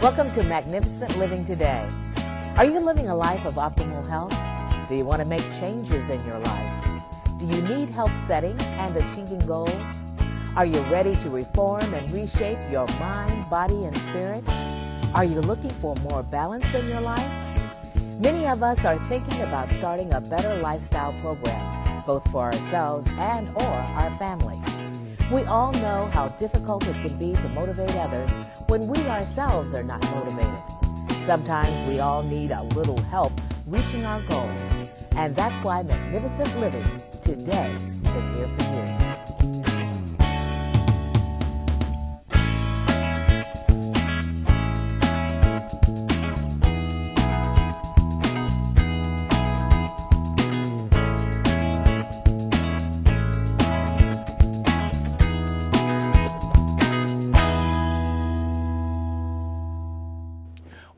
Welcome to Magnificent Living Today. Are you living a life of optimal health? Do you want to make changes in your life? Do you need help setting and achieving goals? Are you ready to reform and reshape your mind, body, and spirit? Are you looking for more balance in your life? Many of us are thinking about starting a better lifestyle program, both for ourselves and or our family. We all know how difficult it can be to motivate others when we ourselves are not motivated. Sometimes we all need a little help reaching our goals, and that's why Magnificent Living today is here for you.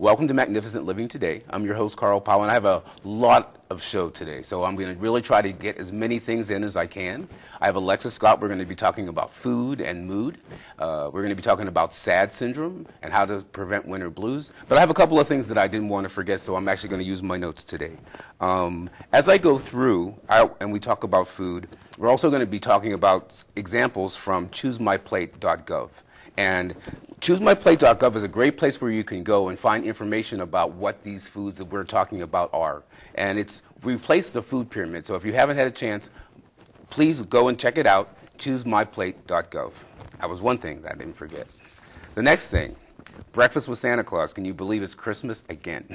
Welcome to Magnificent Living Today. I'm your host, Powell, and I have a lot of show today, so I'm going to really try to get as many things in as I can. I have Alexis Scott. We're going to be talking about food and mood. We're going to be talking about SAD syndrome and how to prevent winter blues. But I have a couple of things that I didn't want to forget, so I'm actually going to use my notes today. As I go through and we talk about food, we're also going to be talking about examples from ChooseMyPlate.gov. And ChooseMyPlate.gov is a great place where you can go and find information about what these foods that we're talking about are. And it's replaced the food pyramid. So if you haven't had a chance, please go and check it out, ChooseMyPlate.gov. That was one thing that I didn't forget. The next thing, breakfast with Santa Claus. Can you believe it's Christmas again?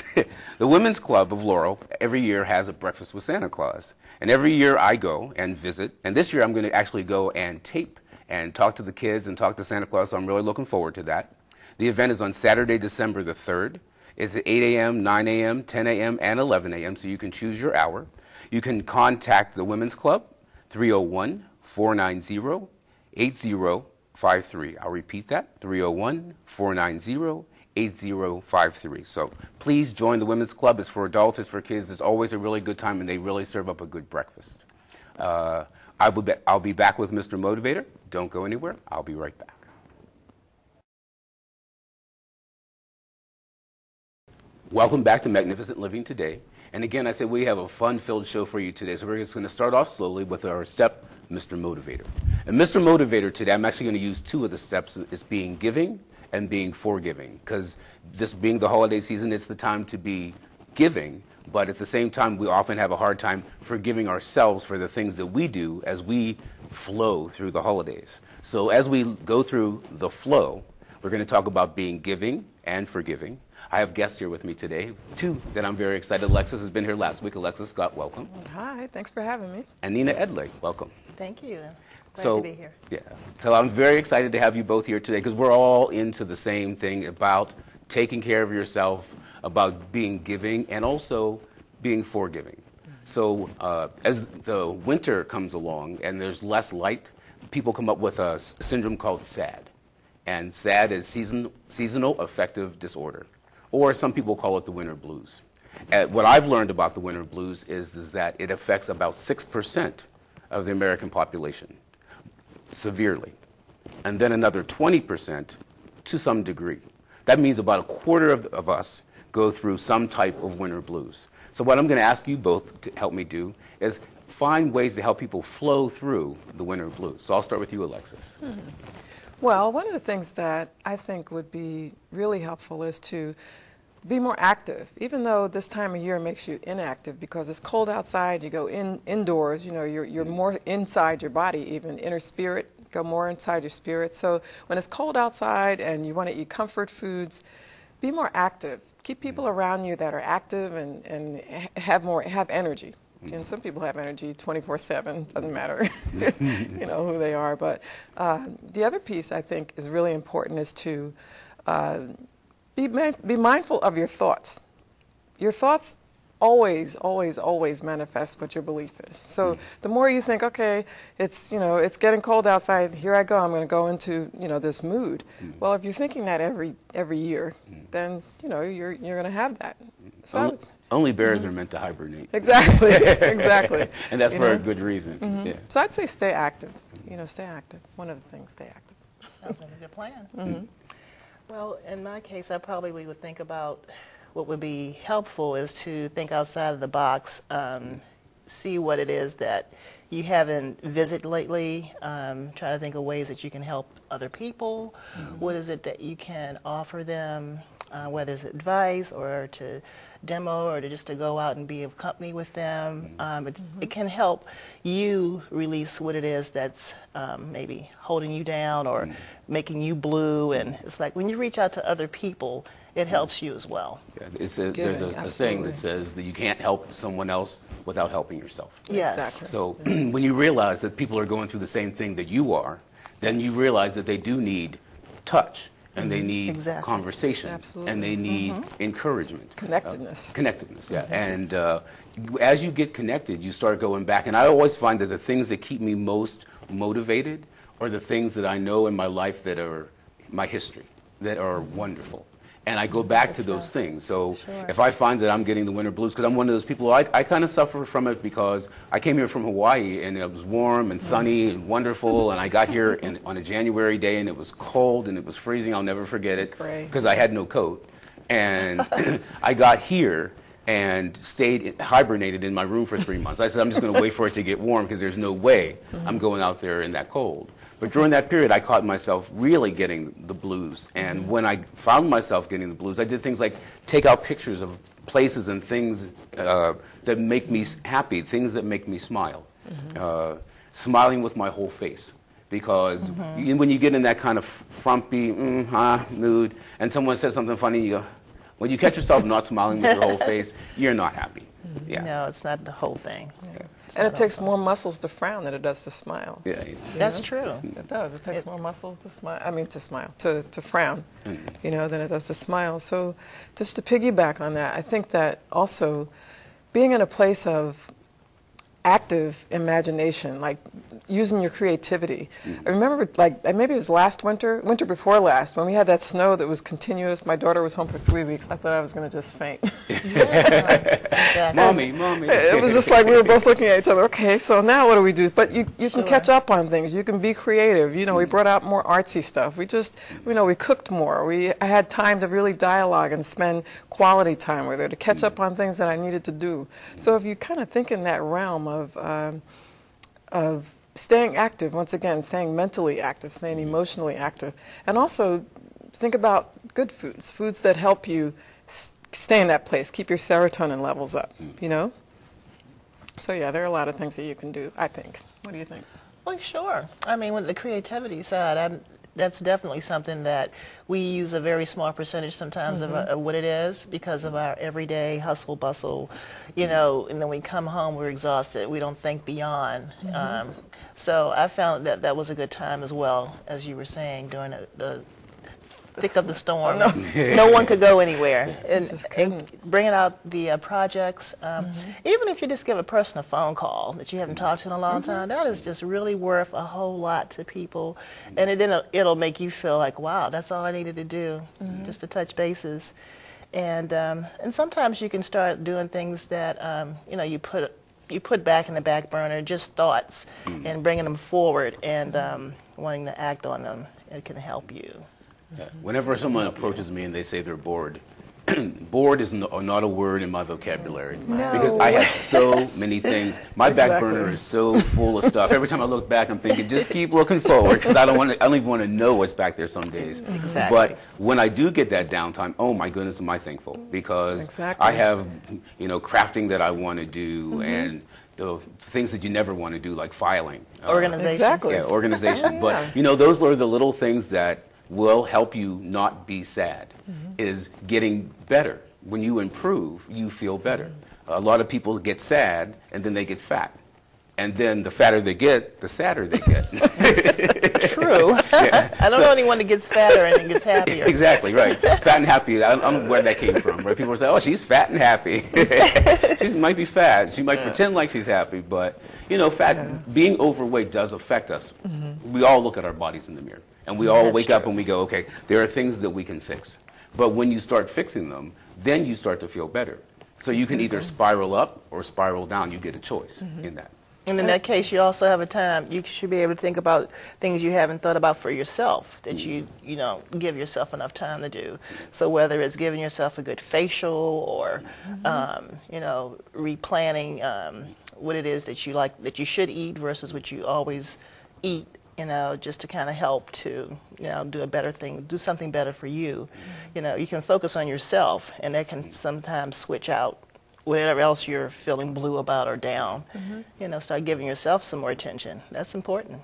The Women's Club of Laurel every year has a breakfast with Santa Claus. And every year I go and visit. And this year I'm going to actually go and tape and talk to the kids and talk to Santa Claus, so I'm really looking forward to that. The event is on Saturday, December the 3rd. It's at 8 a.m., 9 a.m., 10 a.m., and 11 a.m., so you can choose your hour. You can contact the Women's Club, 301-490-8053. I'll repeat that, 301-490-8053. So please join the Women's Club. It's for adults, it's for kids. It's always a really good time, and they really serve up a good breakfast. I'll be back with Mr. Motivator. Don't go anywhere. I'll be right back. Welcome back to Magnificent Living Today. And again, I said we have a fun-filled show for you today. So we're just going to start off slowly with our step, Mr. Motivator. And Mr. Motivator today, I'm actually going to use two of the steps. It's being giving and being forgiving. Because this being the holiday season, it's the time to be giving. But at the same time, we often have a hard time forgiving ourselves for the things that we do as we flow through the holidays. So as we go through the flow, we're going to talk about being giving and forgiving. I have guests here with me today, two that I'm very excited. Alexis has been here last week. Alexis Scott, welcome. Hi, thanks for having me. And Nina Edley, welcome. Thank you. Glad to be here. Yeah. So I'm very excited to have you both here today because we're all into the same thing about taking care of yourself, about being giving, and also being forgiving. So as the winter comes along and there's less light, people come up with a syndrome called SAD. And SAD is seasonal affective disorder. Or some people call it the winter blues. What I've learned about the winter blues is that it affects about 6% of the American population severely. And then another 20% to some degree. That means about a quarter of us go through some type of winter blues. So what I'm going to ask you both to help me do is find ways to help people flow through the winter blues. So I'll start with you, Alexis. Well, one of the things that I think would be really helpful is to be more active, even though this time of year makes you inactive because it's cold outside. You go indoors, you know, you're more inside your body, even inner spirit, go more inside your spirit. So when it's cold outside and you want to eat comfort foods, be more active. Keep people around you that are active and have energy. And some people have energy 24/7, doesn't matter you know who they are. But the other piece I think is really important is to be mindful of your thoughts. Your thoughts always manifest what your belief is. So the more you think, okay, it's getting cold outside, here I go, I'm going to go into this mood. Well, if you're thinking that every year, then you're going to have that. So only bears are meant to hibernate. Exactly, exactly. And that's for a good reason. Yeah. So I'd say stay active. Stay active. One of the things, stay active. Sounds like a good plan. Well, in my case, I probably would think about what would be helpful is to think outside of the box, see what it is that you haven't visited lately, try to think of ways that you can help other people. What is it that you can offer them, whether it's advice or to demo or to just to go out and be of company with them. It can help you release what it is that's maybe holding you down or making you blue. And it's like when you reach out to other people, it helps you as well. Yeah, there's a saying that says that you can't help someone else without helping yourself. Yes. Exactly. So when you realize that people are going through the same thing that you are, then you realize that they do need touch, and they need conversation, and they need encouragement. Connectedness. Yeah. And as you get connected, you start going back. And I always find that the things that keep me most motivated are the things that I know in my life that are my history, that are wonderful. And I go back to those things. So if I find that I'm getting the winter blues, because I'm one of those people, I kind of suffer from it because I came here from Hawaii and it was warm and sunny and wonderful, and I got here on a January day and it was cold and it was freezing. I'll never forget it because I had no coat. And I got here and hibernated in my room for 3 months. I said, I'm just going to wait for it to get warm because there's no way I'm going out there in that cold. But during that period, I caught myself really getting the blues. And when I found myself getting the blues, I did things like take out pictures of places and things that make me happy, things that make me smile. Smiling with my whole face. Because when you get in that kind of frumpy mood and someone says something funny, you go, when you catch yourself not smiling with your whole face, you're not happy. Yeah. No, it's not the whole thing. And it takes more muscles to frown than it does to smile. Yeah. That's true. It does. It takes more muscles to smile. I mean, to frown, than it does to smile. So just to piggyback on that, I think that also being in a place of active imagination, like using your creativity. I remember, maybe it was winter before last, when we had that snow that was continuous. My daughter was home for 3 weeks. I thought I was going to just faint. Mommy. It was just like we were both looking at each other. Okay, so now what do we do? But you can catch up on things. You can be creative. We brought out more artsy stuff. We just, we cooked more. I had time to really dialogue and spend quality time with her to catch up on things that I needed to do. So if you kind of think in that realm of staying active, once again, staying mentally active, staying emotionally active, and also think about good foods that help you stay in that place, keep your serotonin levels up, So yeah, there are a lot of things that you can do, I think. What do you think? Well, sure. I mean, with the creativity side, that's definitely something that we use a very small percentage sometimes of what it is because of our everyday hustle bustle, and then we come home, we're exhausted, we don't think beyond. So I found that was a good time as well, as you were saying, during the thick of the storm. No one could go anywhere. And bringing out the projects, even if you just give a person a phone call that you haven't talked to in a long time, that is just really worth a whole lot to people. And it'll make you feel like, wow, that's all I needed to do, just to touch bases. And sometimes you can start doing things that you put back in the back burner, just thoughts, and bringing them forward and wanting to act on them. It can help you. Yeah. Whenever someone approaches me and they say they're bored, bored is not a word in my vocabulary. No. Because I have so many things. My back burner is so full of stuff. Every time I look back, I'm thinking, just keep looking forward, because I don't even want to know what's back there some days. Exactly. But when I do get that downtime, oh my goodness, am I thankful, because I have crafting that I want to do, and the things that you never want to do, like filing. Organization. Exactly. Yeah, organization. But those are the little things that will help you not be sad, is getting better. When you improve, you feel better. A lot of people get sad and then they get fat. And then the fatter they get, the sadder they get. True. I don't know anyone that gets fatter and then gets happier. Exactly, right. Fat and happy. I don't know where that came from. Right? People say, oh, she's fat and happy. She might be fat. She might pretend like she's happy. But, being overweight does affect us. We all look at our bodies in the mirror. And we all wake up and we go, okay, there are things that we can fix. But when you start fixing them, then you start to feel better. So you can either spiral up or spiral down. You get a choice in that. And in that case, you also have a time, you should be able to think about things you haven't thought about for yourself that you give yourself enough time to do. So whether it's giving yourself a good facial or, replanning what it is that you like, that you should eat versus what you always eat, just to kind of help to, do a better thing, do something better for you. You can focus on yourself, and that can sometimes switch out whatever else you're feeling blue about or down. Start giving yourself some more attention. That's important.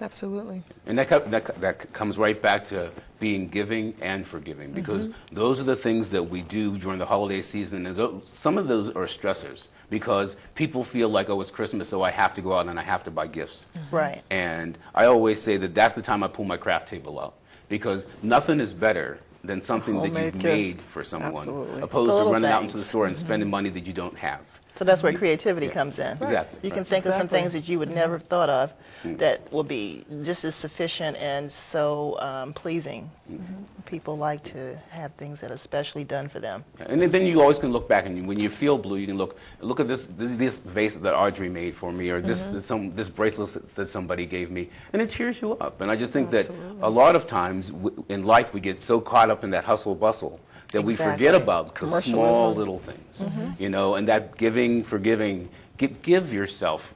Absolutely. And that comes right back to being giving and forgiving, because those are the things that we do during the holiday season. And some of those are stressors, because people feel like, oh, it's Christmas, so I have to go out and I have to buy gifts. Right. And I always say that that's the time I pull my craft table out, because nothing is better than something that you've made for someone, Absolutely. opposed to running out things. into the store and spending money that you don't have. So that's where creativity comes in. Exactly. You can Right. think of some Exactly. things that you would never have thought of that will be just as sufficient and so pleasing. People like to have things that are specially done for them. And then you always can look back, and when you feel blue, you can look at this vase that Audrey made for me, or this bracelet that somebody gave me, and it cheers you up. And I just think that a lot of times in life we get so caught up in that hustle bustle that we forget about the small little things, and that giving, forgiving. Give yourself,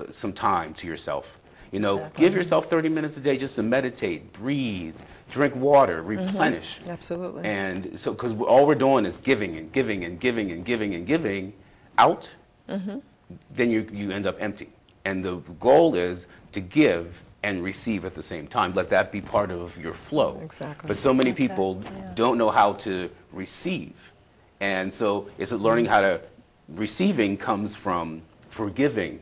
some time to yourself. Give yourself 30 minutes a day just to meditate, breathe, drink water, replenish. Absolutely. And so, because all we're doing is giving and giving and giving and giving and giving out, then you end up empty. And the goal is to give and receive at the same time. Let that be part of your flow. Exactly. But so many people don't know how to receive. And so it's learning how to, receiving comes from forgiving.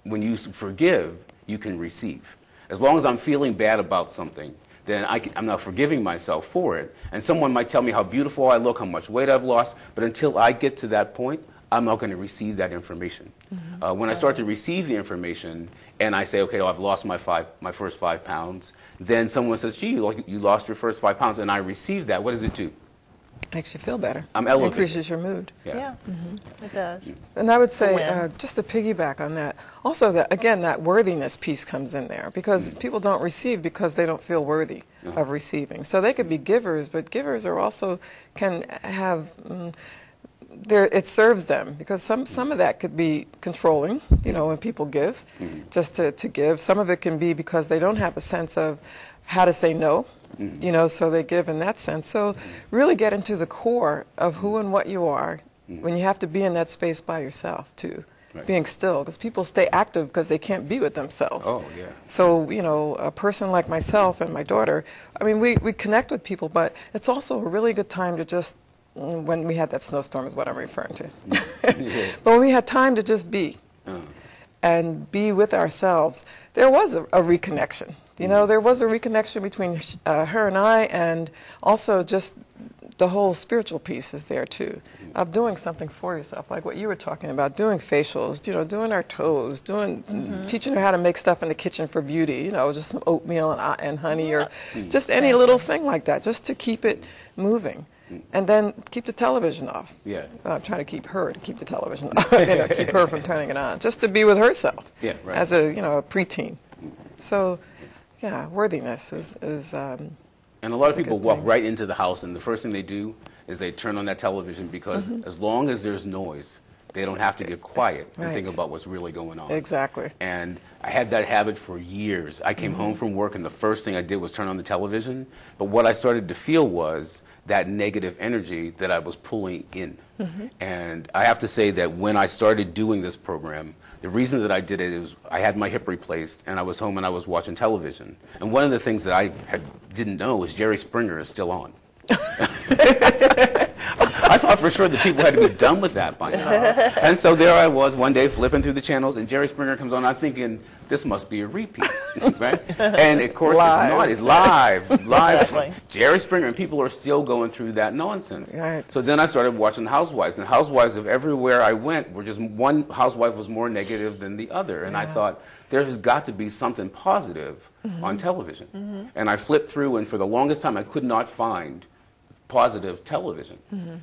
When you forgive, you can receive. As long as I'm feeling bad about something, then I'm not forgiving myself for it. And someone might tell me how beautiful I look, how much weight I've lost, but until I get to that point, I'm not going to receive that information. When I start to receive the information and I say, okay, I've lost my first 5 pounds, then someone says, gee, you lost your first 5 pounds, and I receive that, what does it do? Makes you feel better. I'm elevated. Increases your mood. Yeah, it does. And I would say, win. just to piggyback on that, also that worthiness piece comes in there, because people don't receive because they don't feel worthy of receiving. So they could be givers, but givers are also can have, it serves them, because some of that could be controlling, when people give, just to give. Some of it can be because they don't have a sense of how to say no. So they give in that sense. So really get into the core of who and what you are when you have to be in that space by yourself too. Right. Being still, because people stay active because they can't be with themselves. Oh, yeah. So, a person like myself and my daughter, I mean, we connect with people, but it's also a really good time to just, when we had that snowstorm is what I'm referring to. But when we had time to just be and be with ourselves, there was a reconnection. There was a reconnection between her and I, and also just the whole spiritual piece is there too, of doing something for yourself, like what you were talking about, doing facials, doing our toes, teaching her how to make stuff in the kitchen for beauty, just some oatmeal and honey, or just any little thing like that, just to keep it moving. And then keep the television off. Yeah. I'm trying to keep the television off, keep her from turning it on, just to be with herself as a, a preteen. So, yeah, worthiness is and a lot of people walk right into the house, and the first thing they do is they turn on that television, because as long as there's noise, they don't have to get quiet and think about what's really going on. Exactly. And I had that habit for years. I came home from work, and the first thing I did was turn on the television. But what I started to feel was that negative energy that I was pulling in. And I have to say that when I started doing this program, the reason that I did it is I had my hip replaced, and I was home and I was watching television. And one of the things that I didn't know is Jerry Springer is still on. I thought for sure that people had to be done with that by now. And so there I was one day flipping through the channels, and Jerry Springer comes on. I'm thinking, this must be a repeat, right? And of course it's not. It's live. Exactly. Jerry Springer, and people are still going through that nonsense. Right. So then I started watching Housewives, and Housewives of everywhere I went were just, one housewife was more negative than the other. And I thought, there has got to be something positive on television. And I flipped through, and for the longest time I could not find positive television.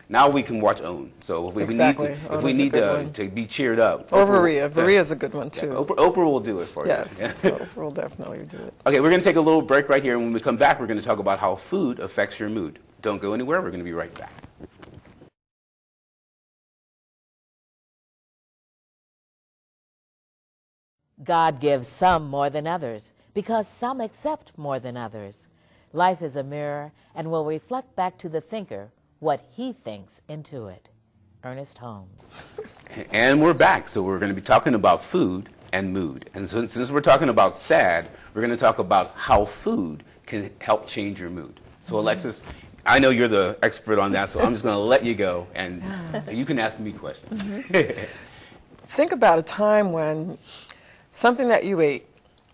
Now we can watch OWN. So if Exactly. if we need to be cheered up. Or Maria. Maria's a good one, too. Oprah will do it for you. Yes, Oprah will definitely do it. Okay, we're going to take a little break right here, and when we come back, we're going to talk about how food affects your mood. Don't go anywhere. We're going to be right back. God gives some more than others because some accept more than others. Life is a mirror and will reflect back to the thinker what he thinks into it. Ernest Holmes. And we're back. So we're going to be talking about food and mood. And so, since we're talking about sad, we're going to talk about how food can help change your mood. So Alexis, I know you're the expert on that, so I'm just going to let you go, and you can ask me questions. Think about a time when something that you ate,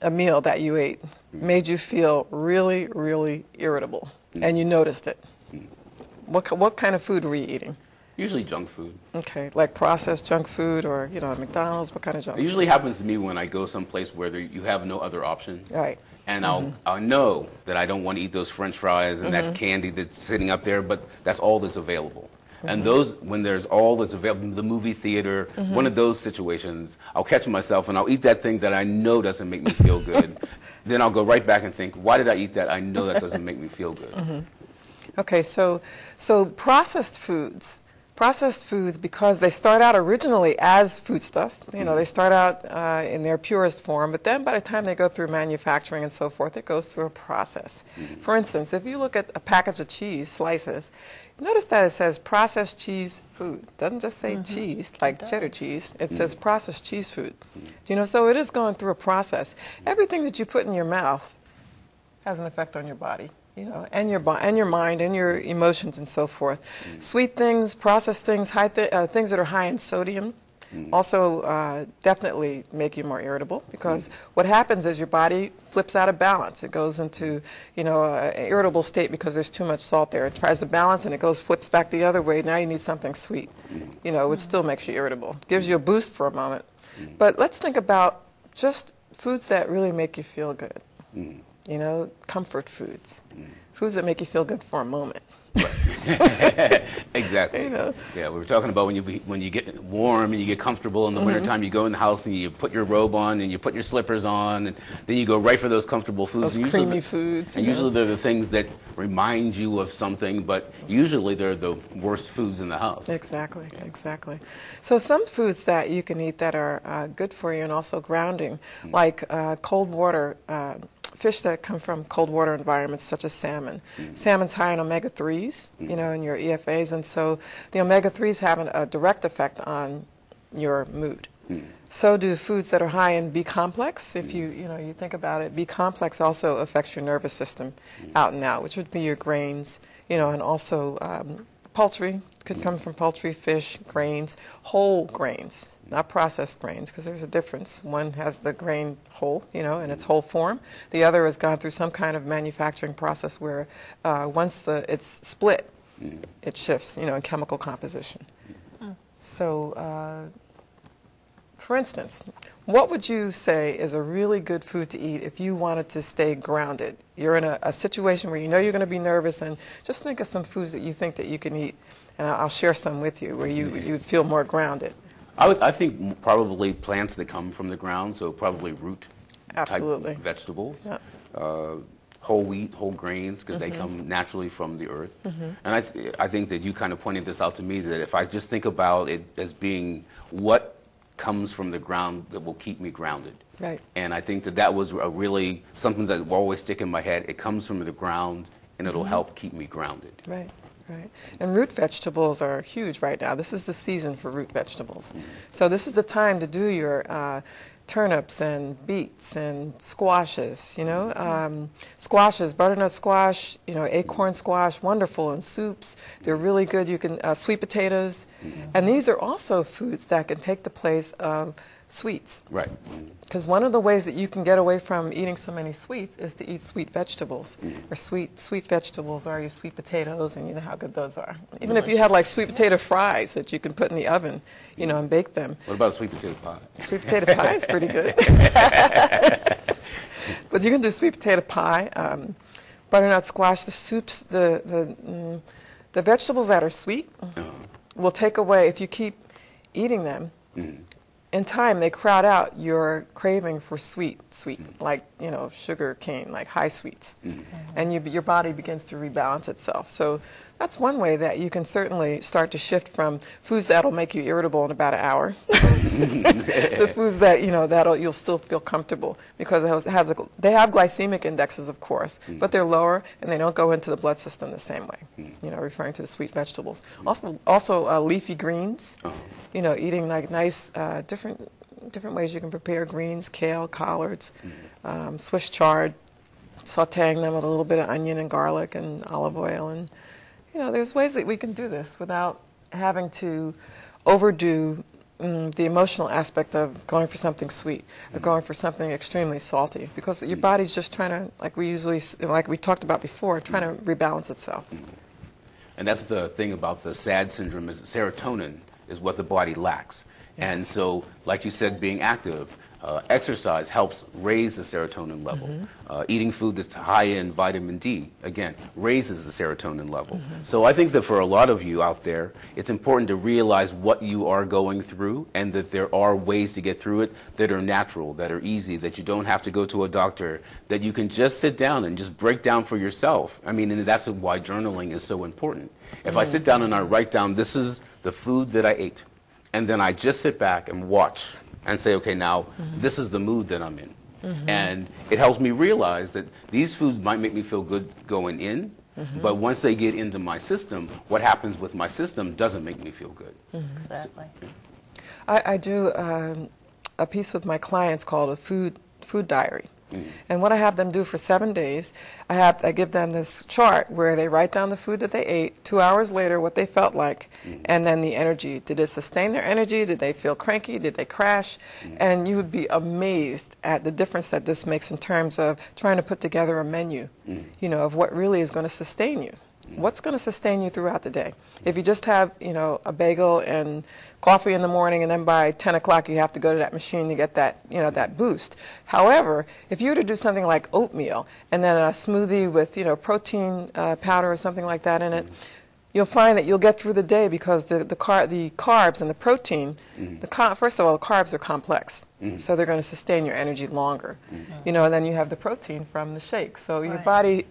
a meal that you ate, made you feel really, really irritable, and you noticed it. What kind of food were you eating? Usually junk food. Okay, like processed junk food, or at McDonald's. What kind of junk? It usually happens to me when I go someplace where you have no other option. Right. And I'll know that I don't want to eat those French fries and that candy that's sitting up there, but that's all that's available. And when there's all that's available, the movie theater, one of those situations, I'll catch myself and I'll eat that thing that I know doesn't make me feel good. Then I'll go right back and think, why did I eat that? I know that doesn't make me feel good. Okay, so processed foods, because they start out originally as foodstuff, they start out in their purest form, but then by the time they go through manufacturing and so forth, it goes through a process. For instance, if you look at a package of cheese slices, notice that it says processed cheese food. It doesn't just say cheese, like cheddar cheese. It says processed cheese food. So it is going through a process. Everything that you put in your mouth has an effect on your body. And your mind and your emotions and so forth. Sweet things, processed things, things that are high in sodium also definitely make you more irritable, because what happens is your body flips out of balance. It goes into an irritable state because there's too much salt there. It tries to balance and it flips back the other way. Now you need something sweet, which still makes you irritable. Gives you a boost for a moment. But let's think about just foods that really make you feel good. Comfort foods. Foods that make you feel good for a moment. Exactly. Yeah, we were talking about when you get warm and you get comfortable in the wintertime, you go in the house and you put your robe on and you put your slippers on, and then you go right for those comfortable foods. Those creamy foods. And usually they're the things that remind you of something, but usually they're the worst foods in the house. Exactly, exactly. So some foods that you can eat that are good for you and also grounding, like cold water, fish that come from cold water environments such as salmon. Salmon's high in omega-3s, in your EFAs, and so the omega-3s have a direct effect on your mood. So do foods that are high in B-complex. If you think about it, B-complex also affects your nervous system out and out, which would be your grains, and also poultry. Could come from poultry, fish, grains, whole grains, not processed grains, because there's a difference. One has the grain whole, in its whole form. The other has gone through some kind of manufacturing process where once it's split, it shifts, in chemical composition. So, for instance, what would you say is a really good food to eat if you wanted to stay grounded? You're in a situation where you're going to be nervous, and just think of some foods that you think that you can eat. And I'll share some with you where you'd feel more grounded. I think probably plants that come from the ground, so probably root type vegetables, whole wheat, whole grains, because they come naturally from the earth. And I think that you kind of pointed this out to me, that if I just think about it as being what comes from the ground that will keep me grounded. Right. And I think that was really something that will always stick in my head. It comes from the ground, and it'll help keep me grounded. Right. Right. And root vegetables are huge right now. This is the season for root vegetables. So this is the time to do your turnips and beets and squashes, squashes, butternut squash, acorn squash, wonderful in soups. They're really good. You can, sweet potatoes. And these are also foods that can take the place of sweets. Right. Because one of the ways that you can get away from eating so many sweets is to eat sweet vegetables. Or sweet vegetables are your sweet potatoes, and you know how good those are. Even if you have like sweet potato fries that you can put in the oven, and bake them. What about sweet potato pie? Sweet potato pie is pretty good. But you can do sweet potato pie, butternut squash, the soups, the The vegetables that are sweet will take away, if you keep eating them, in time they crowd out your craving for sweet, like, you know, sugar cane, like high sweets. And your body begins to rebalance itself. So that's one way that you can certainly start to shift from foods that'll make you irritable in about an hour to foods that, you know, you'll still feel comfortable, because they have glycemic indexes, of course, but they're lower and they don't go into the blood system the same way, you know, referring to the sweet vegetables. Also leafy greens, you know, eating like nice, different ways you can prepare greens, kale, collards, Swiss chard, sauteing them with a little bit of onion and garlic and olive oil. And, you know, there's ways that we can do this without having to overdo the emotional aspect of going for something sweet or going for something extremely salty, because your body's just trying to, like we talked about before, trying to rebalance itself. And that's the thing about the SAD syndrome, is that serotonin is what the body lacks. Yes. And so, like you said, being active, exercise helps raise the serotonin level. Eating food that's high in vitamin D, again, raises the serotonin level. So I think that for a lot of you out there, it's important to realize what you are going through, and that there are ways to get through it that are natural, that are easy, that you don't have to go to a doctor, that you can just sit down and just break down for yourself. I mean, and that's why journaling is so important. If I sit down and I write down, this is the food that I ate, and then I just sit back and watch and say, okay, now this is the mood that I'm in. And it helps me realize that these foods might make me feel good going in, but once they get into my system, what happens with my system doesn't make me feel good. Exactly. So, I do a piece with my clients called a food diary. And what I have them do for 7 days, I give them this chart where they write down the food that they ate, 2 hours later what they felt like, and then the energy. Did it sustain their energy? Did they feel cranky? Did they crash? And you would be amazed at the difference that this makes in terms of trying to put together a menu, you know, of what really is going to sustain you. What's going to sustain you throughout the day? If you just have, you know, a bagel and coffee in the morning, and then by 10 o'clock you have to go to that machine to get that, you know, that boost. However, if you were to do something like oatmeal and then a smoothie with, you know, protein powder or something like that in it, you'll find that you'll get through the day, because the carbs and the protein, first of all, the carbs are complex, so they're going to sustain your energy longer. You know, and then you have the protein from the shake. So your body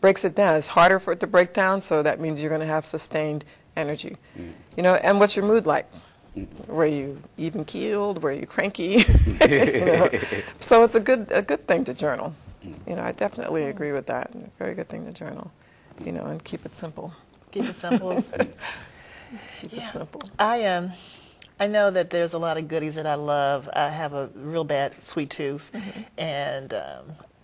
breaks it down. It's harder for it to break down, so that means you're going to have sustained energy. You know, and what's your mood like? Were you even keeled? Were you cranky? You know? So it's a good thing to journal. You know, I definitely agree with that. A very good thing to journal. You know, and keep it simple. Keep it simple. Keep it simple. I know that there's a lot of goodies that I love. I have a real bad sweet tooth, and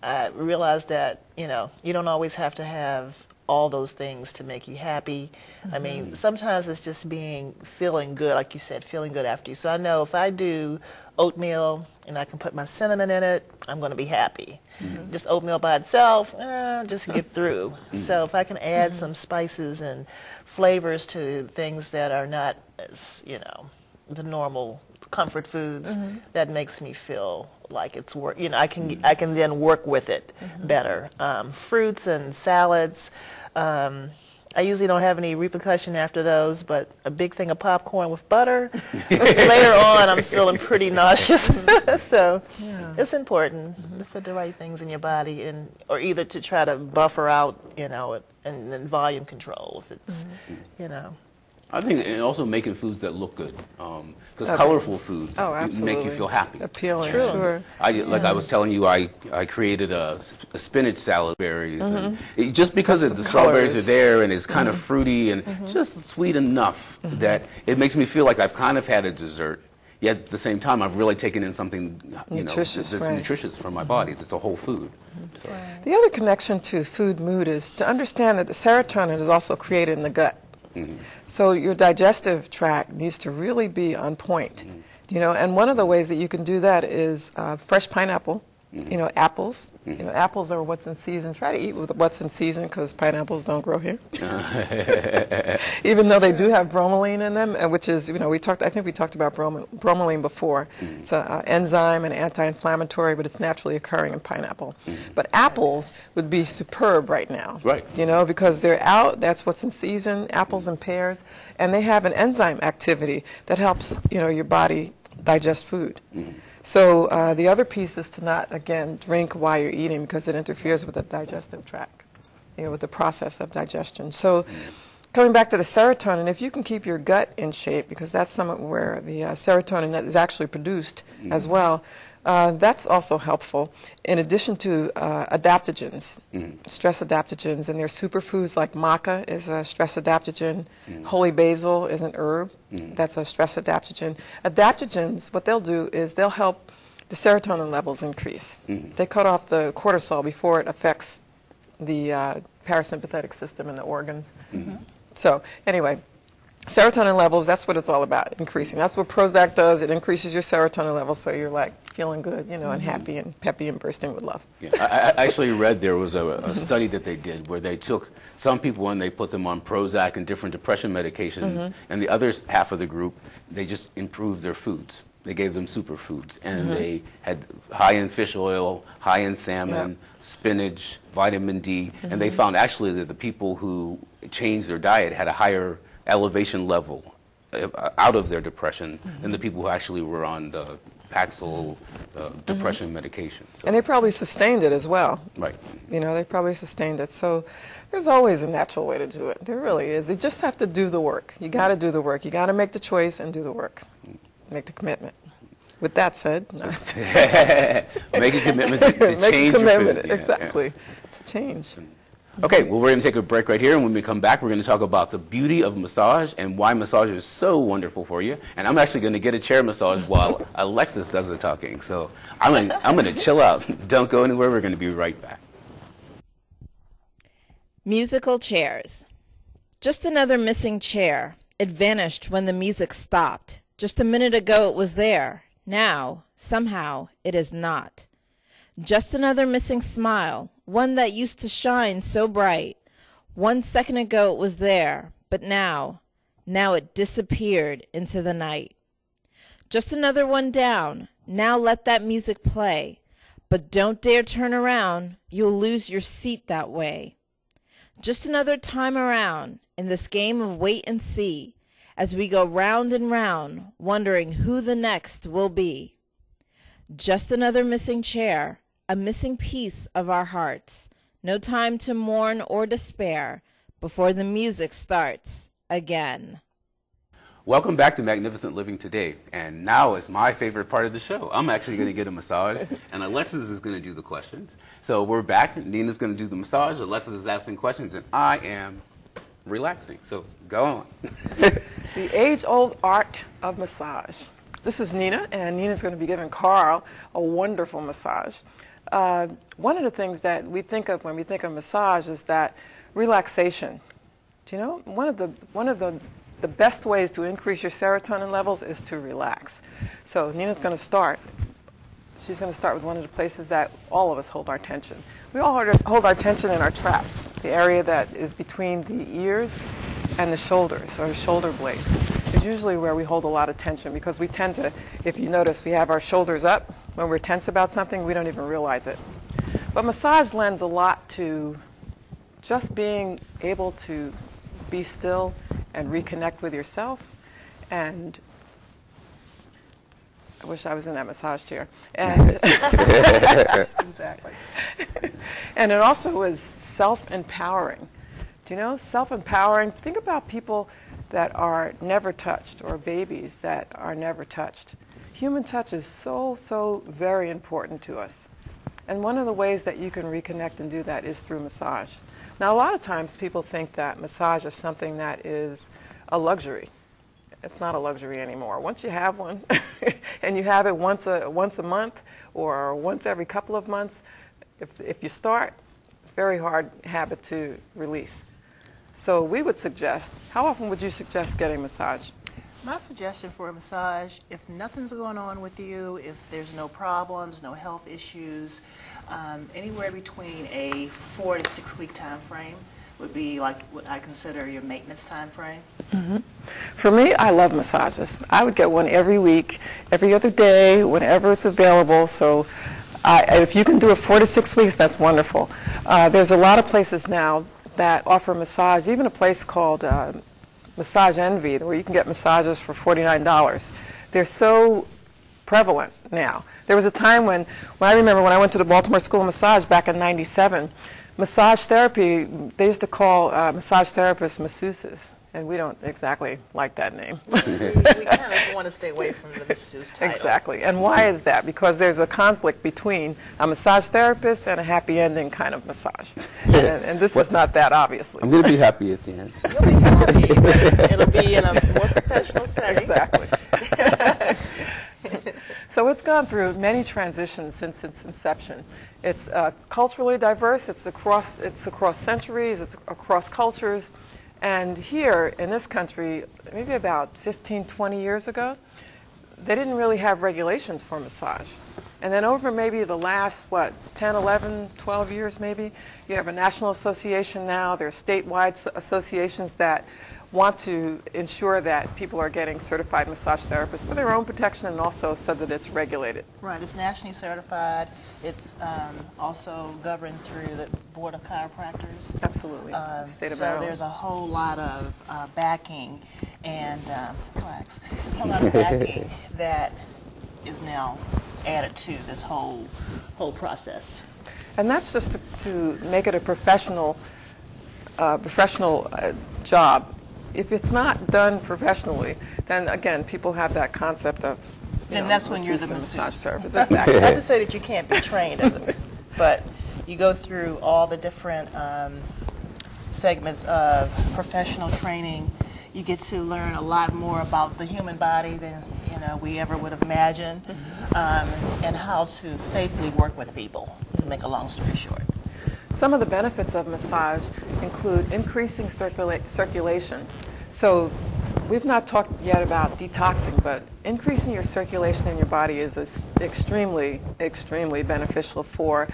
I realized that, you know, you don't always have to have all those things to make you happy. I mean, sometimes it's just feeling good, like you said, feeling good after you. So I know if I do oatmeal and I can put my cinnamon in it, I'm going to be happy. Just oatmeal by itself, just get through. So if I can add some spices and flavors to things that are not, as, you know, the normal comfort foods, that makes me feel like it's work. You know, I can then work with it better. Fruits and salads. I usually don't have any repercussion after those, but a big thing of popcorn with butter, later on I'm feeling pretty nauseous. So it's important to put the right things in your body, or either to try to buffer out, you know, and then volume control if it's, you know. I think, and also making foods that look good, because colorful foods make you feel happy. Appealing, sure. I was telling you, I created a spinach salad, berries, and just because the strawberries are there and it's kind of fruity and just sweet enough that it makes me feel like I've kind of had a dessert. Yet at the same time, I've really taken in something nutritious, that's nutritious for my body. That's a whole food. So. The other connection to food mood is to understand that the serotonin is also created in the gut. So your digestive tract needs to really be on point, you know, and one of the ways that you can do that is fresh pineapple, You know, apples. You know, apples are what's in season. Try to eat with what's in season because pineapples don't grow here. Even though they do have bromelain in them, which is, you know, I think we talked about bromelain before. It's an enzyme and anti-inflammatory, but it's naturally occurring in pineapple. But apples would be superb right now. Right. You know, because they're out, that's what's in season, apples and pears, and they have an enzyme activity that helps, you know, your body digest food. So the other piece is to not, again, drink while you're eating because it interferes with the digestive tract, you know, with the process of digestion. So coming back to the serotonin, if you can keep your gut in shape, because that's somewhere where the serotonin is actually produced as well, that's also helpful. In addition to adaptogens, stress adaptogens, and there's superfoods like maca is a stress adaptogen, holy basil is an herb, that's a stress adaptogen. Adaptogens, what they'll do is they'll help the serotonin levels increase. They cut off the cortisol before it affects the parasympathetic system in the organs. So anyway, serotonin levels, that's what it's all about, increasing. That's what Prozac does. It increases your serotonin levels so you're like feeling good, you know, and happy and peppy and bursting with love. Yeah. I actually read there was a study that they did where they took some people and they put them on Prozac and different depression medications, and the other half of the group, they just improved their foods. They gave them superfoods, and they had high in fish oil, high in salmon, spinach, vitamin D, and they found actually that the people who changed their diet had a higher elevation level out of their depression than the people who actually were on the Paxil depression medication. So. And they probably sustained it as well. Right. You know, they probably sustained it. So there's always a natural way to do it. There really is. You just have to do the work. You got to do the work. You got to make the choice and do the work. Make the commitment. With that said, make a commitment to make change a commitment, your food. Yeah, exactly, to change. Okay, well, we're going to take a break right here, and when we come back, we're going to talk about the beauty of massage and why massage is so wonderful for you. And I'm actually going to get a chair massage while Alexis does the talking. So I'm going to chill out. Don't go anywhere. We're going to be right back. Musical chairs. Just another missing chair. It vanished when the music stopped. Just a minute ago it was there. Now, somehow, it is not. Just another missing smile, one that used to shine so bright. 1 second ago it was there, but now it disappeared into the night. Just another one down, now let that music play. But don't dare turn around, you'll lose your seat that way. Just another time around in this game of wait and see, as we go round and round, wondering who the next will be. Just another missing chair, a missing piece of our hearts. No time to mourn or despair before the music starts again. Welcome back to Magnificent Living Today. And now is my favorite part of the show. I'm actually going to get a massage, and Alexis is going to do the questions. So we're back. Nina's going to do the massage. Alexis is asking questions, and I am relaxing. So go on. The age-old art of massage. This is Nina, and Nina's going to be giving Carl a wonderful massage. One of the things that we think of when we think of massage is that relaxation. Do you know, one of the best ways to increase your serotonin levels is to relax. So Nina's going to start. She's going to start with one of the places that all of us hold our tension. We all hold our tension in our traps, the area that is between the ears and the shoulders, or the shoulder blades. It's usually where we hold a lot of tension because we tend to, if you notice, we have our shoulders up. When we're tense about something, we don't even realize it. But massage lends a lot to just being able to be still and reconnect with yourself. And I wish I was in that massage chair. And Exactly. And it also is self-empowering. Do you know, self-empowering? Think about people that are never touched, or babies that are never touched. Human touch is so, so very important to us. And one of the ways that you can reconnect and do that is through massage. Now, a lot of times people think that massage is something that is a luxury. It's not a luxury anymore. Once you have one, and you have it once a month or once every couple of months, if you start, it's a very hard habit to release. So we would suggest, how often would you suggest getting a massage? My suggestion for a massage, if nothing's going on with you, if there's no problems, no health issues, anywhere between a 4 to 6 week time frame would be like what I consider your maintenance time frame. For me, I love massages. I would get one every week, every other day, whenever it's available. So if you can do it 4 to 6 weeks, that's wonderful. There's a lot of places now that offer massage, even a place called Massage Envy, where you can get massages for $49. They're so prevalent now. There was a time when I remember when I went to the Baltimore School of Massage back in '97, massage therapy, they used to call massage therapists masseuses, and we don't exactly like that name. We kind of want to stay away from the masseuse title. Exactly. And why is that? Because there's a conflict between a massage therapist and a happy ending kind of massage. Yes. And this is not that, obviously. I'm going to be happy at the end. You'll be happy, but it'll be in a more professional setting. Exactly. So it's gone through many transitions since its inception. It's culturally diverse. It's across centuries. It's across cultures. And here in this country, maybe about 15, 20 years ago, they didn't really have regulations for massage. And then over maybe the last, 10, 11, 12 years maybe, you have a national association now. There's statewide associations that want to ensure that people are getting certified massage therapists for their own protection, and also so that it's regulated. Right, it's nationally certified. It's also governed through the Board of Chiropractors. Absolutely. State of So Maryland. there's a whole lot of backing and a whole lot of backing that is now added to this whole process. And that's just to make it a professional job. If it's not done professionally, then again, people have that concept of, Then that's when you're the masseuse masseuse. therapist. Not Exactly. to say that you can't be trained as a, but you go through all the different segments of professional training. You get to learn a lot more about the human body than we ever would have imagined, and how to safely work with people. To make a long story short. Some of the benefits of massage include increasing circulation. So we've not talked yet about detoxing, but increasing your circulation in your body is extremely, extremely beneficial for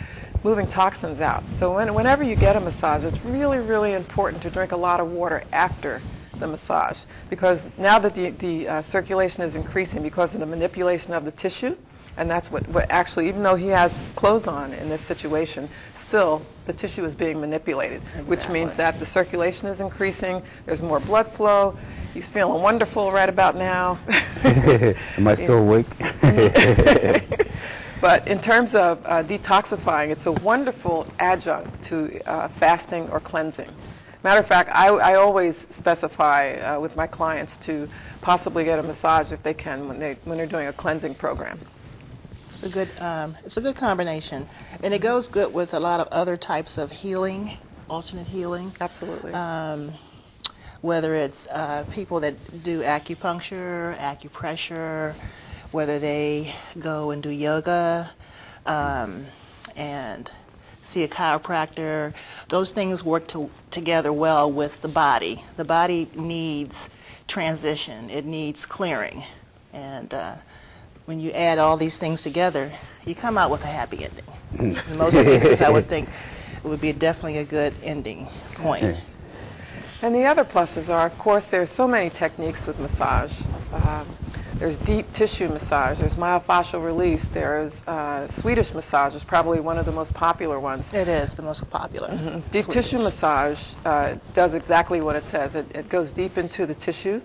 moving toxins out. So whenever you get a massage, it's really, really important to drink a lot of water after the massage, because now that the circulation is increasing because of the manipulation of the tissue, and that's what actually, even though he has clothes on in this situation, still the tissue is being manipulated, which means that the circulation is increasing, there's more blood flow, he's feeling wonderful right about now. Am I still awake? But in terms of detoxifying, it's a wonderful adjunct to fasting or cleansing. Matter of fact, I always specify with my clients to possibly get a massage if they can when they're doing a cleansing program. It's a good combination, and it goes good with a lot of other types of healing, alternate healing. Absolutely. Whether it's people that do acupuncture, acupressure, whether they go and do yoga, and see a chiropractor, those things work together well with the body. The body needs transition. It needs clearing, and when you add all these things together, you come out with a happy ending. In most cases, I would think it would be definitely a good ending point. And the other pluses are, of course, there's so many techniques with massage. There's deep tissue massage, there's myofascial release, there's Swedish massage is probably one of the most popular ones. It is the most popular. Deep tissue massage does exactly what it says. It goes deep into the tissue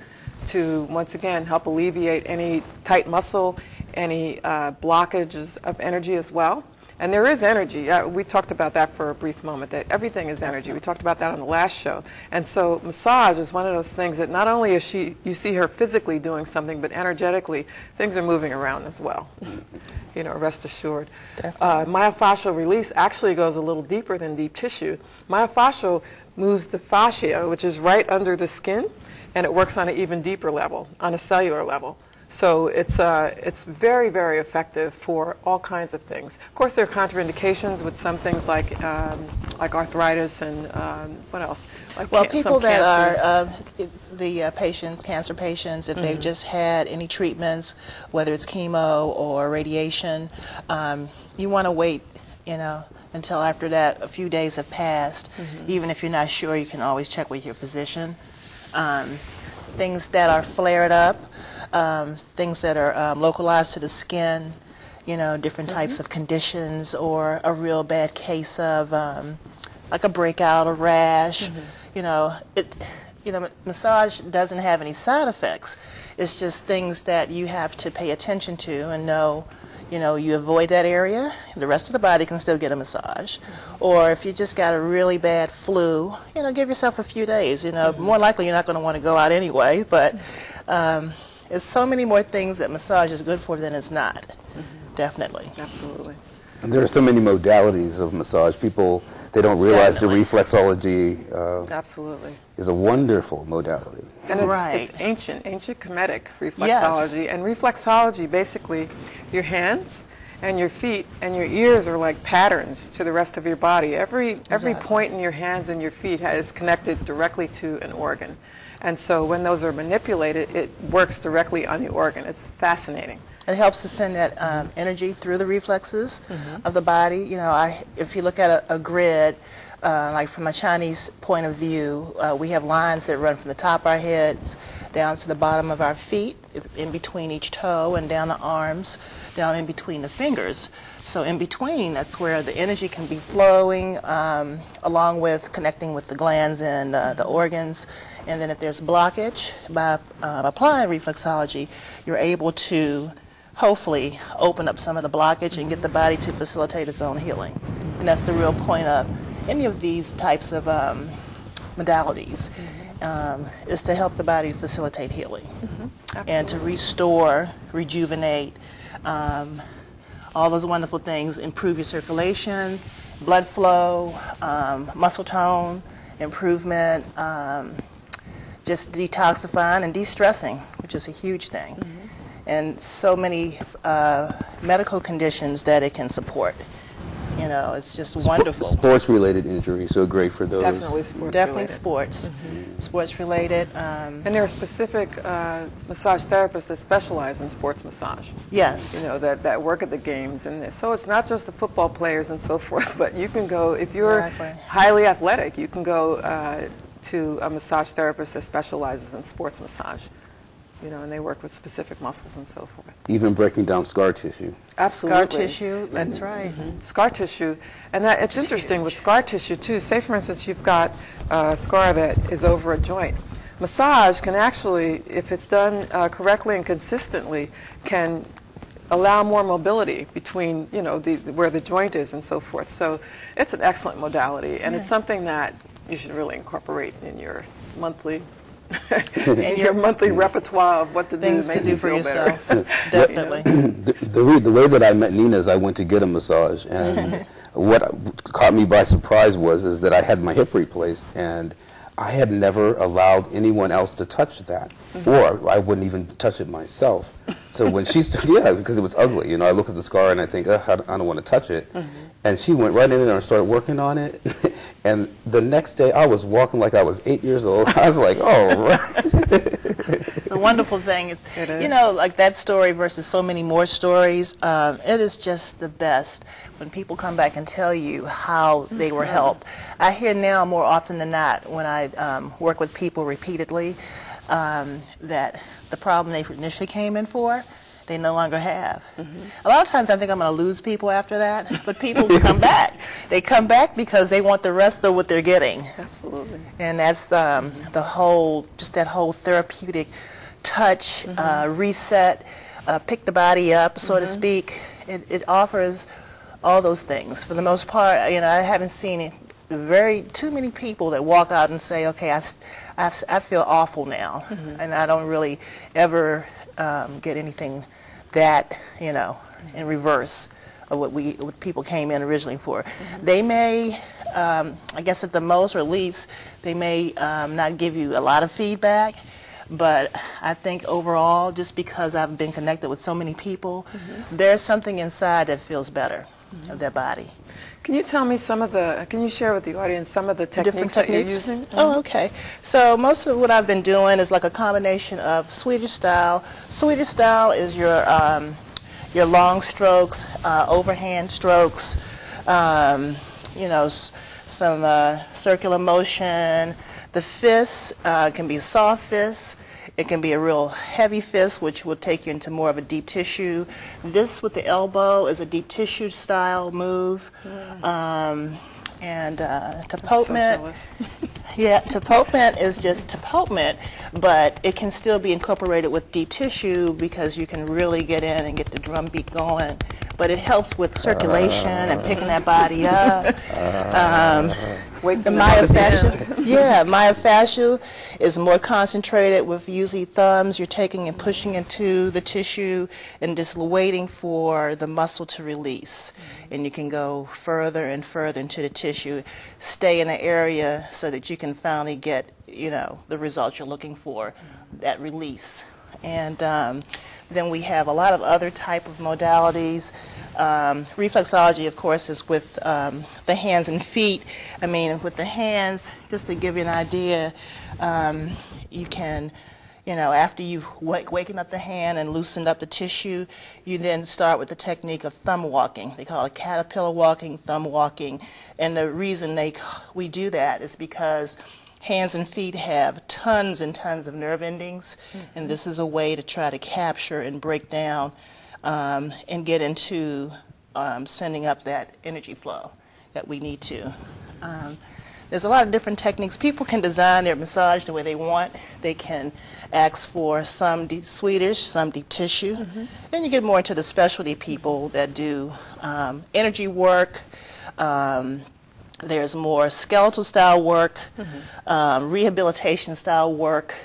to, once again, help alleviate any tight muscle, any blockages of energy as well. And there is energy. We talked about that for a brief moment, that everything is energy. We talked about that on the last show. And so massage is one of those things that not only is you see her physically doing something, but energetically, things are moving around as well. Rest assured. Myofascial release actually goes a little deeper than deep tissue. Myofascial moves the fascia, which is right under the skin, and it works on an even deeper level, on a cellular level. So it's very, very effective for all kinds of things. Of course, there are contraindications with some things like arthritis and what else? Like Well, people that cancers. are the patients, cancer patients, if they've just had any treatments, whether it's chemo or radiation, you want to wait, until after that a few days have passed. Even if you're not sure, you can always check with your physician. Things that are flared up, things that are localized to the skin, different types of conditions, or a real bad case of like a breakout, a rash. Massage doesn't have any side effects. It's just things that you have to pay attention to and know. You avoid that area, the rest of the body can still get a massage. Or if you just got a really bad flu, give yourself a few days. More likely you're not going to want to go out anyway, but there's so many more things that massage is good for than it's not. Definitely. Absolutely. And there are so many modalities of massage. People, they don't realize the reflexology Absolutely. is a wonderful modality. And it's ancient Kemetic reflexology. Yes. And reflexology, basically, your hands and your feet and your ears are like patterns to the rest of your body. Every point in your hands and your feet is connected directly to an organ. And so when those are manipulated, it works directly on the organ. It's fascinating. It helps to send that energy through the reflexes of the body. If you look at a grid, like from a Chinese point of view, we have lines that run from the top of our heads down to the bottom of our feet, in between each toe, and down the arms, down in between the fingers. So in between, that's where the energy can be flowing, along with connecting with the glands and the organs. And then if there's blockage, by applying reflexology, you're able to hopefully open up some of the blockage and get the body to facilitate its own healing. And that's the real point of any of these types of modalities, is to help the body facilitate healing and to restore, rejuvenate, all those wonderful things, improve your circulation, blood flow, muscle tone, improvement, just detoxifying and de-stressing, which is a huge thing. And so many medical conditions that it can support. It's just wonderful. Sports-related injuries, so great for those. Definitely sports-related. Definitely sports. Sports-related. And there are specific massage therapists that specialize in sports massage. Yes. That work at the games. And so it's not just the football players and so forth, but you can go, if you're highly athletic, you can go to a massage therapist that specializes in sports massage. And they work with specific muscles and so forth. Even breaking down scar tissue. Absolutely. Scar tissue, that's right. Scar tissue. And it's interesting with scar tissue, too. Say, for instance, you've got a scar that is over a joint. Massage can actually, if it's done correctly and consistently, can allow more mobility between, where the joint is and so forth. So it's an excellent modality, and it's something that you should really incorporate in your monthly and your monthly repertoire of what to do to make you feel better. Definitely. The way that I met Nina is I went to get a massage, and what caught me by surprise is that I had my hip replaced, and I had never allowed anyone else to touch that, or I wouldn't even touch it myself. So when she started, because it was ugly, I look at the scar and I think, I don't want to touch it. And she went right in there and started working on it. And the next day, I was walking like I was 8 years old. I was like, oh, right. It's a wonderful thing. It is. Like that story versus so many more stories, it is just the best when people come back and tell you how they were helped. I hear now more often than not when I work with people repeatedly that the problem they initially came in for, they no longer have. A lot of times I think I'm going to lose people after that, but people come back. They come back because they want the rest of what they're getting. Absolutely. And that's the whole, just that whole therapeutic touch, reset, pick the body up, so to speak. It offers all those things. For the most part, I haven't seen too many people that walk out and say, okay, I feel awful now, and I don't really ever get anything that, in reverse of what people came in originally for. They may, I guess at the most or least, they may not give you a lot of feedback, But I think overall, just because I've been connected with so many people, there's something inside that feels better of their body. Can you tell me can you share with the audience some of the Different techniques that you're techniques? using? Oh, okay. So most of what I've been doing is like a combination of Swedish style. Swedish style is your long strokes, overhand strokes, you know, some circular motion. The fists can be soft fists. It can be a real heavy fist, which will take you into more of a deep tissue. This with the elbow is a deep tissue style move. Tapotment, yeah, tapotment is just tapotment, but it can still be incorporated with deep tissue because you can really get in and get the drum beat going. But it helps with circulation and picking that body up. The myofascial, yeah, myofascial is more concentrated with usually thumbs. You're taking and pushing into the tissue and just waiting for the muscle to release. And you can go further and further into the tissue, stay in an area so that you can finally get, you know, the results you're looking for, that release. And then we have a lot of other type of modalities. Reflexology, of course, is with the hands and feet. I mean, with the hands, just to give you an idea, you can, you know, after you've wakened up the hand and loosened up the tissue, you then start with the technique of thumb walking. They call it caterpillar walking, thumb walking. And the reason we do that is because hands and feet have tons and tons of nerve endings, and this is a way to try to capture and break down and get into sending up that energy flow that we need to. There's a lot of different techniques. People can design their massage the way they want. They can ask for some deep Swedish, some deep tissue. Then you get more into the specialty people that do energy work. There's more skeletal style work, rehabilitation style work.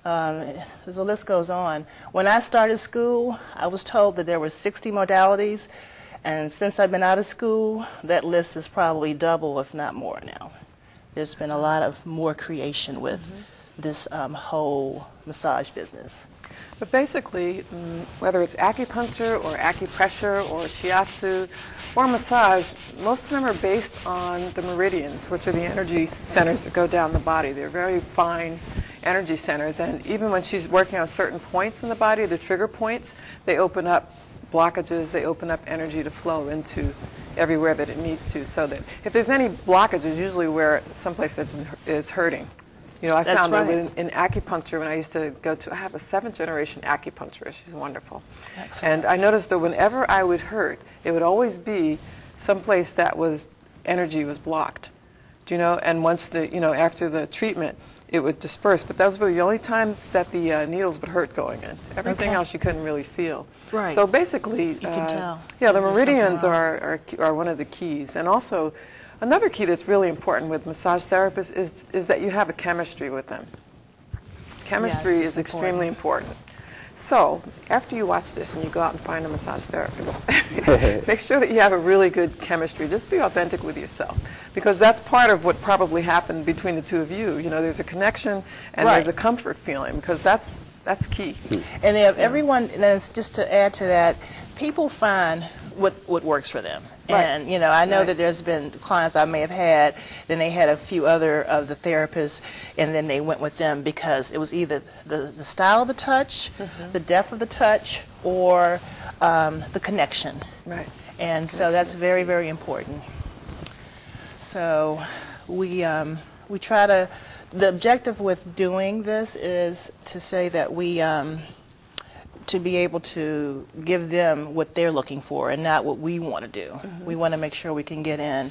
The list goes on. When I started school, I was told that there were 60 modalities, and since I've been out of school, that list is probably double, if not more now. There's been a lot of more creation with this whole massage business. But basically, whether it's acupuncture or acupressure or shiatsu or massage, most of them are based on the meridians, which are the energy centers that go down the body. They're very fine energy centers, and even when she's working on certain points in the body, the trigger points, they open up blockages, they open up energy to flow into everywhere that it needs to, so that if there's any blockages, usually where someplace is hurting. You know, I found that in acupuncture, when I used to go to, I have a 7th generation acupuncturist. She's wonderful. And I noticed that whenever I would hurt, it would always be someplace that energy was blocked. Do you know? And once after the treatment, it would disperse. But those were the only times that the needles would hurt going in. Everything else you couldn't really feel. Right. So basically, you can tell. Yeah, the meridians are one of the keys. And also, another key that's really important with massage therapists is that you have a chemistry with them. Chemistry is extremely important. So, after you watch this and you go out and find a massage therapist, make sure that you have a really good chemistry. Just be authentic with yourself, because that's part of what probably happened between the two of you. You know, there's a connection and there's a comfort feeling, because that's key. And if everyone, and just to add to that, people find what works for them. And, you know, I know that there's been clients I may have had, then they had a few other of the therapists, and then they went with them because it was either the style of the touch, the depth of the touch, or the connection. Right. And so that's very, very important. So we try to, the objective with doing this is to say that we, to be able to give them what they're looking for and not what we want to do. We want to make sure we can get in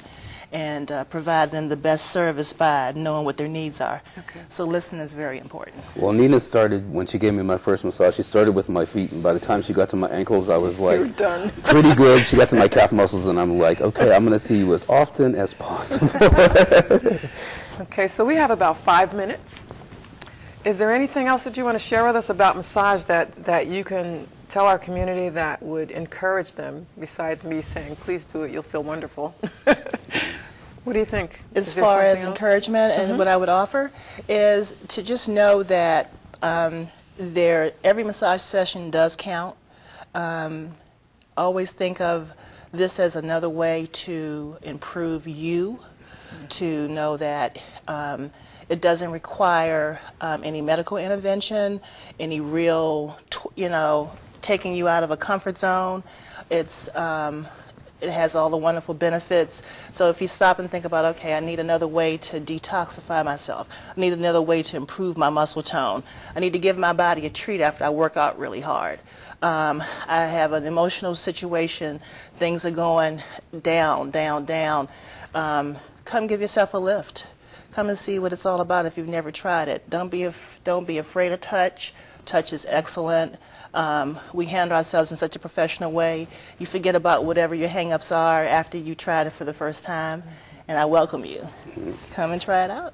and provide them the best service by knowing what their needs are. So listening is very important. Well, Nina started, when she gave me my first massage, she started with my feet, and by the time she got to my ankles, I was like, done. Pretty good. She got to my calf muscles, and I'm like, okay, I'm going to see you as often as possible. Okay, so we have about 5 minutes. Is there anything else that you want to share with us about massage that you can tell our community that would encourage them, besides me saying, please do it, you'll feel wonderful? What do you think? As far as encouragement and what I would offer is to just know that Every massage session does count. Always think of this as another way to improve you, to know that it doesn't require any medical intervention, any real, taking you out of a comfort zone. It has all the wonderful benefits. So if you stop and think about, okay, I need another way to detoxify myself. I need another way to improve my muscle tone. I need to give my body a treat after I work out really hard. I have an emotional situation. Things are going down, down, down. Come give yourself a lift. Come and see what it's all about if you've never tried it. Don't be afraid of touch. Touch is excellent. We handle ourselves in such a professional way. You forget about whatever your hang-ups are after you tried it for the first time, and I welcome you. Come and try it out.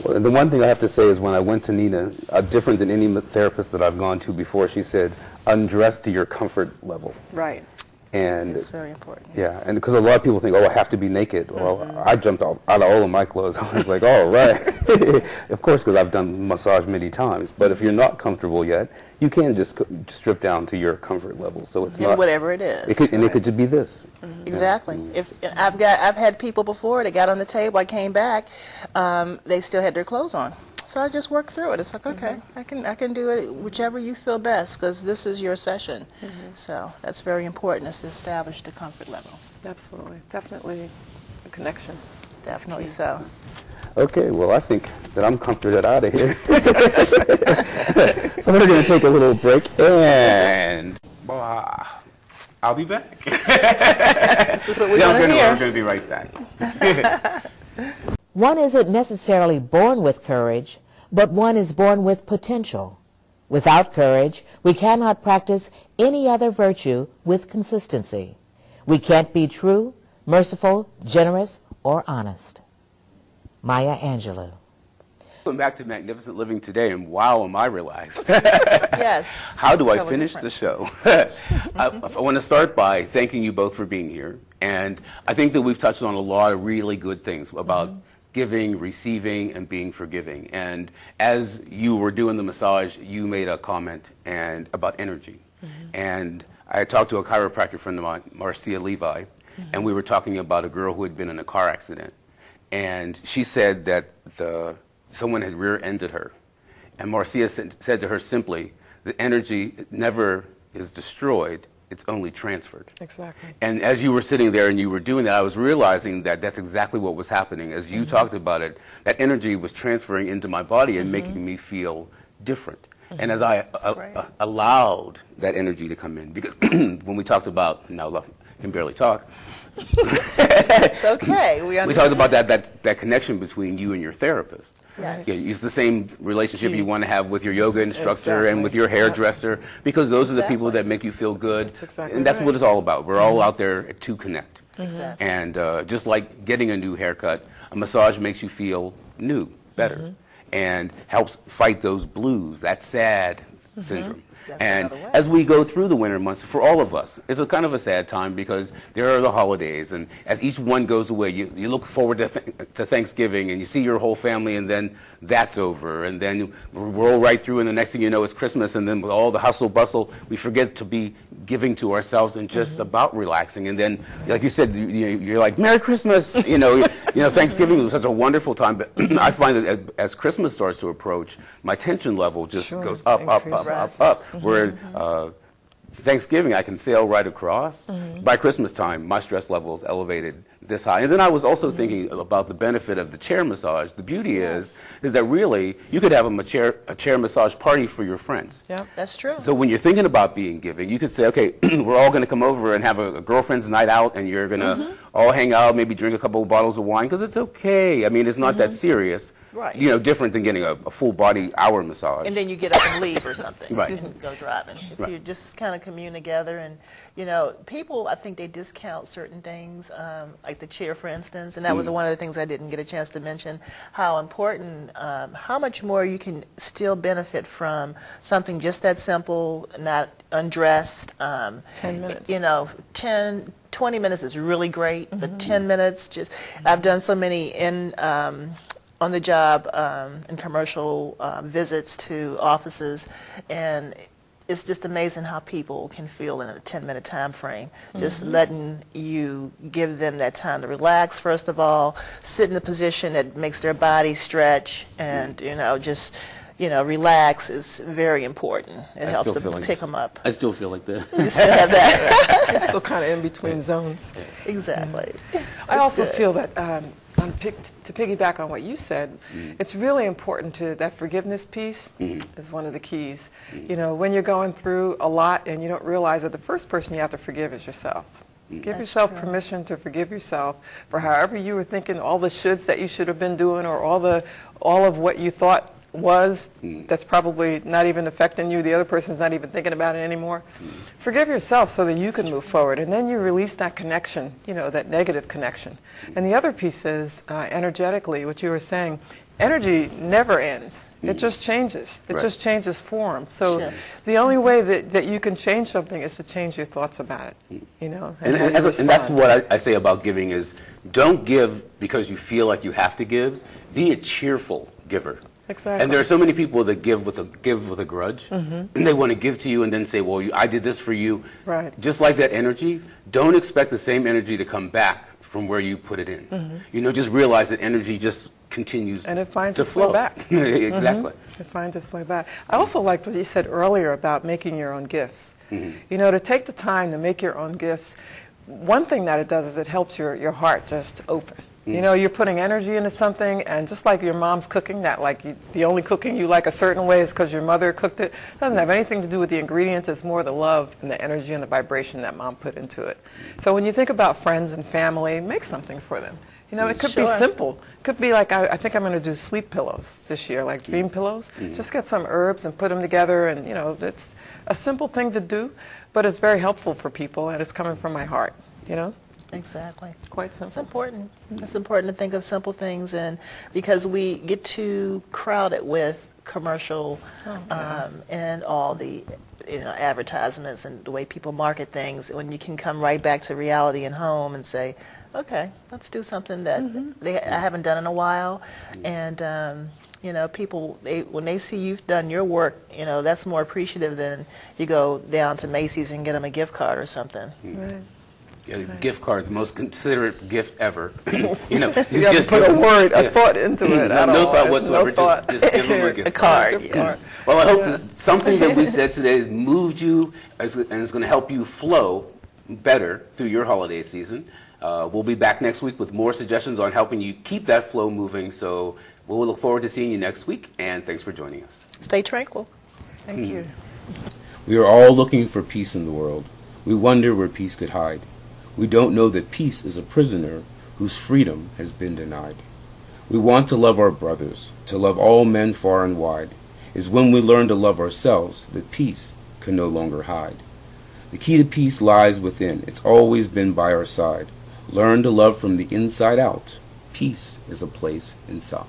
Well, the one thing I have to say is when I went to Nina, different than any therapist that I've gone to before, she said, undress to your comfort level. Right. And it's very important. Yeah, yes. and because a lot of people think, oh, I have to be naked. Well, I jumped out of all of my clothes. I was like, oh, right. Of course, because I've done massage many times. But if you're not comfortable yet, you can just strip down to your comfort level. So it's not whatever it is. It could just be this. Exactly. If I've had people before that got on the table, I came back, they still had their clothes on. So I just worked through it. It's like, okay, I can do it whichever you feel best, because this is your session. So that's very important, is to establish the comfort level. Absolutely. Definitely a connection. Definitely so. Okay, well, I think that I'm comforted out of here. So we're going to take a little break, and I'll be back. This is what we're going to hear. We're going to be right back. One isn't necessarily born with courage, but one is born with potential. Without courage, we cannot practice any other virtue with consistency. We can't be true, merciful, generous, or honest. Maya Angelou. Welcome back to Magnificent Living Today, and wow, am I relaxed. Yes. How do I finish the show? I want to start by thanking you both for being here, and I think that we've touched on a lot of really good things about giving, receiving, and being forgiving. And as you were doing the massage, you made a comment about energy. And I talked to a chiropractor friend of mine, Marcia Levi, and we were talking about a girl who had been in a car accident. And she said that someone had rear-ended her. And Marcia said to her simply, the energy never is destroyed, it's only transferred. Exactly. And as you were sitting there and you were doing that, I was realizing that that's exactly what was happening. As you talked about it, that energy was transferring into my body and making me feel different. And as I allowed that energy to come in, because when we talked about, now look, I can barely talk. It's okay. We talked about that connection between you and your therapist. Yes. Yeah, it's the same relationship you want to have with your yoga instructor and with your hairdresser, because those are the people that make you feel good. That's exactly and that's right. what it's all about. We're all out there to connect. Exactly. And just like getting a new haircut, a massage makes you feel new, better, and helps fight those blues, that sad syndrome. That's And another way. as we go through the winter months, for all of us, it's a kind of a sad time because there are the holidays, and as each one goes away, you look forward to Thanksgiving, and you see your whole family, and then that's over, and then we roll right through, and the next thing you know, it's Christmas, and then with all the hustle bustle, we forget to be giving to ourselves and just about relaxing, and then, like you said, you're like, Merry Christmas, Thanksgiving was such a wonderful time, but I find that as Christmas starts to approach, my tension level just goes up, where Thanksgiving, I can sail right across. By Christmas time, my stress level is elevated this high. And then I was also thinking about the benefit of the chair massage. The beauty is that really, you could have a chair massage party for your friends. Yeah, That's true. So when you're thinking about being giving, you could say, okay, we're all going to come over and have a girlfriend's night out, and you're going to all hang out, maybe drink a couple of bottles of wine, because it's okay. I mean, it's not that serious. Right. Different than getting a full body hour massage. And then you get up and leave or something. Right. You can go driving. If you just kind of commune together, and people, I think they discount certain things, like the chair, for instance, and that was one of the things I didn't get a chance to mention. How important, how much more you can still benefit from something just that simple, not undressed. 10 minutes. 20 minutes is really great, but 10 minutes, I've done so many on the job and commercial visits to offices, and it's just amazing how people can feel in a 10-minute time frame. Just letting you give them that time to relax, first of all, sit in a position that makes their body stretch, and just relax is very important. It helps to pick them up. I still feel like that. You still have that. You're still kind of in between zones. Exactly. I also good. feel that to piggyback on what you said, it's really important to that forgiveness piece is one of the keys. When you're going through a lot and you don't realize that the first person you have to forgive is yourself. Give yourself permission to forgive yourself for however you were thinking, all the shoulds that you should have been doing, or all of what you thought was that's probably not even affecting you. The other person's not even thinking about it anymore. Forgive yourself so that you can move forward, and then you release that connection, that negative connection. And the other piece is energetically, what you were saying. Energy never ends. It just changes. It just changes form. So the only way that you can change something is to change your thoughts about it. And that's what I say about giving is, don't give because you feel like you have to give. Be a cheerful giver. Exactly. And there are so many people that give with a grudge, and they want to give to you and then say, well, I did this for you. Right. Just like that energy, don't expect the same energy to come back from where you put it in. Just realize that energy just continues and it finds to its flow. way back. Exactly. It finds its way back. I also liked what you said earlier about making your own gifts. To take the time to make your own gifts, one thing that it does is it helps your heart just open. You're putting energy into something, and just like your mom's cooking, the only cooking you like a certain way is because your mother cooked it. It doesn't have anything to do with the ingredients. It's more the love and the energy and the vibration that mom put into it. So when you think about friends and family, make something for them. It could be simple. It could be like, I think I'm going to do sleep pillows this year, like dream pillows. Just get some herbs and put them together, and it's a simple thing to do, but it's very helpful for people, and it's coming from my heart. Exactly. Quite simple. It's important. It's important to think of simple things, and because we get too crowded with commercial and all the advertisements and the way people market things, when you can come right back to reality and home and say, okay, let's do something that I haven't done in a while, and people, when they see you've done your work, that's more appreciative than you go down to Macy's and get them a gift card or something. Right. A gift card, the most considerate gift ever. You have to put a thought into it. No thought whatsoever. Just give them a gift card. Well, I hope that something that we said today has moved you and is going to help you flow better through your holiday season. We'll be back next week with more suggestions on helping you keep that flow moving. So we'll look forward to seeing you next week, and thanks for joining us. Stay tranquil. Thank you. We are all looking for peace in the world. We wonder where peace could hide. We don't know that peace is a prisoner whose freedom has been denied. We want to love our brothers, to love all men far and wide. Is when we learn to love ourselves that peace can no longer hide. The key to peace lies within. It's always been by our side. Learn to love from the inside out. Peace is a place inside.